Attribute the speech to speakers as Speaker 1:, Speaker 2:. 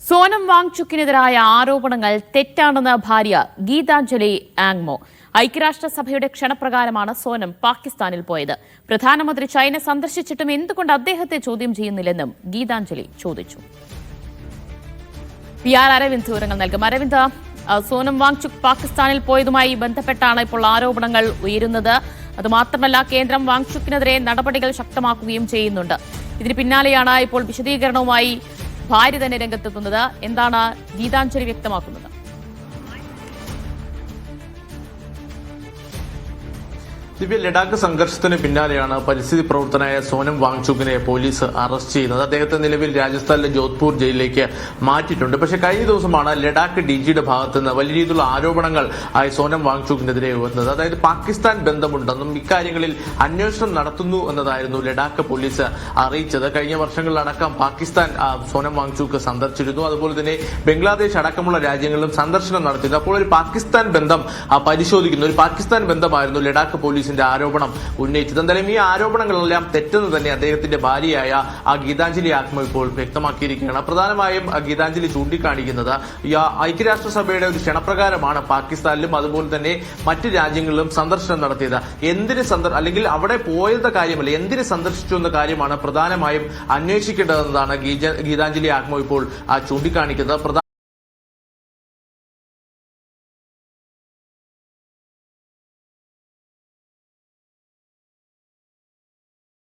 Speaker 1: സോനം വാങ്ചുക്കിനെതിരായ ആരോപണങ്ങൾ തെറ്റാണെന്ന് ഭാര്യ ഗീതാഞ്ജലി ആങ്മോ. ഐക്യരാഷ്ട്രസഭയുടെ ക്ഷണപ്രകാരമാണ് സോനം പാകിസ്ഥാനിൽ പോയത്. പ്രധാനമന്ത്രി ചൈന സന്ദർശിച്ചിട്ടും എന്തുകൊണ്ട് അദ്ദേഹത്തെ ചോദ്യം ചെയ്യുന്നില്ലെന്നും ഗീതാഞ്ജലി ചോദിച്ചു. PR അരവിന്ദ് വിവരങ്ങൾ നൽകും. അരവിന്ദ്, സോനം വാങ്ചുക് പാകിസ്ഥാനിൽ പോയതുമായി ബന്ധപ്പെട്ടാണ് ഇപ്പോൾ ആരോപണങ്ങൾ ഉയരുന്നത്. അതുമാത്രമല്ല, കേന്ദ്രം വാങ്ചുക്കിനെതിരെ നടപടികൾ ശക്തമാക്കുകയും ചെയ്യുന്നുണ്ട്. ഇതിന് പിന്നാലെയാണ് ഇപ്പോൾ വിശദീകരണവുമായി ഭാര്യ തന്നെ രംഗത്തെത്തുന്നത്. എന്താണ് ഗീതാഞ്ജലി വ്യക്തമാക്കുന്നത്?
Speaker 2: ദിവ്യ, ലഡാക്ക് സംഘർഷത്തിന് പിന്നാലെയാണ് പരിസ്ഥിതി പ്രവർത്തകനായ സോനം വാങ്ചുക്കിനെ പോലീസ് അറസ്റ്റ് ചെയ്യുന്നത്. അദ്ദേഹത്തെ നിലവിൽ രാജസ്ഥാനിലെ ജോധ്പൂർ ജയിലിലേക്ക് മാറ്റിയിട്ടുണ്ട്. പക്ഷേ കഴിഞ്ഞ ദിവസമാണ് ലഡാക്ക് DGയുടെ ഭാഗത്ത് നിന്ന് വലിയ രീതിയിലുള്ള ആരോപണങ്ങൾ സോനം വാങ്ചുക്കിനെതിരെ വരുന്നത്. അതായത് പാകിസ്ഥാൻ ബന്ധമുണ്ടെന്നും ഇക്കാര്യങ്ങളിൽ അന്വേഷണം നടത്തുന്നു എന്നതായിരുന്നു ലഡാക്ക് പോലീസ് അറിയിച്ചത്. കഴിഞ്ഞ വർഷങ്ങളിലടക്കം പാകിസ്ഥാൻ സോനം വാങ്ചുക്ക് സന്ദർശിച്ചിരുന്നു. അതുപോലെ തന്നെ ബംഗ്ലാദേശ് അടക്കമുള്ള രാജ്യങ്ങളിലും സന്ദർശനം നടത്തിയിരുന്നു. അപ്പോൾ ഒരു പാകിസ്ഥാൻ ബന്ധം പരിശോധിക്കുന്നു. ഒരു പാകിസ്ഥാൻ ബന്ധമായിരുന്നു ലഡാക്ക് പോലീസിന്റെ ആരോപണം ഉന്നയിച്ചത്. എന്തായാലും ഈ ആരോപണങ്ങളെല്ലാം തെറ്റെന്ന് തന്നെ അദ്ദേഹത്തിന്റെ ഭാര്യയായ ഗീതാഞ്ജലി ആങ്മോ ഇപ്പോൾ വ്യക്തമാക്കിയിരിക്കുകയാണ്. പ്രധാനമായും ഗീതാഞ്ജലി ചൂണ്ടിക്കാണിക്കുന്നത് ഐക്യരാഷ്ട്രസഭയുടെ ഒരു ക്ഷണപ്രകാരമാണ് പാകിസ്ഥാനിലും അതുപോലെ തന്നെ മറ്റ് രാജ്യങ്ങളിലും സന്ദർശനം നടത്തിയത്. അല്ലെങ്കിൽ അവിടെ പോയത് കാര്യമല്ല, എന്തിന് സന്ദർശിച്ചു എന്ന കാര്യമാണ് പ്രധാനമായും അന്വേഷിക്കേണ്ടതെന്നതാണ് ഗീതാഞ്ജലി ആങ്മോ ഇപ്പോൾ ചൂണ്ടിക്കാണിക്കുന്നത്.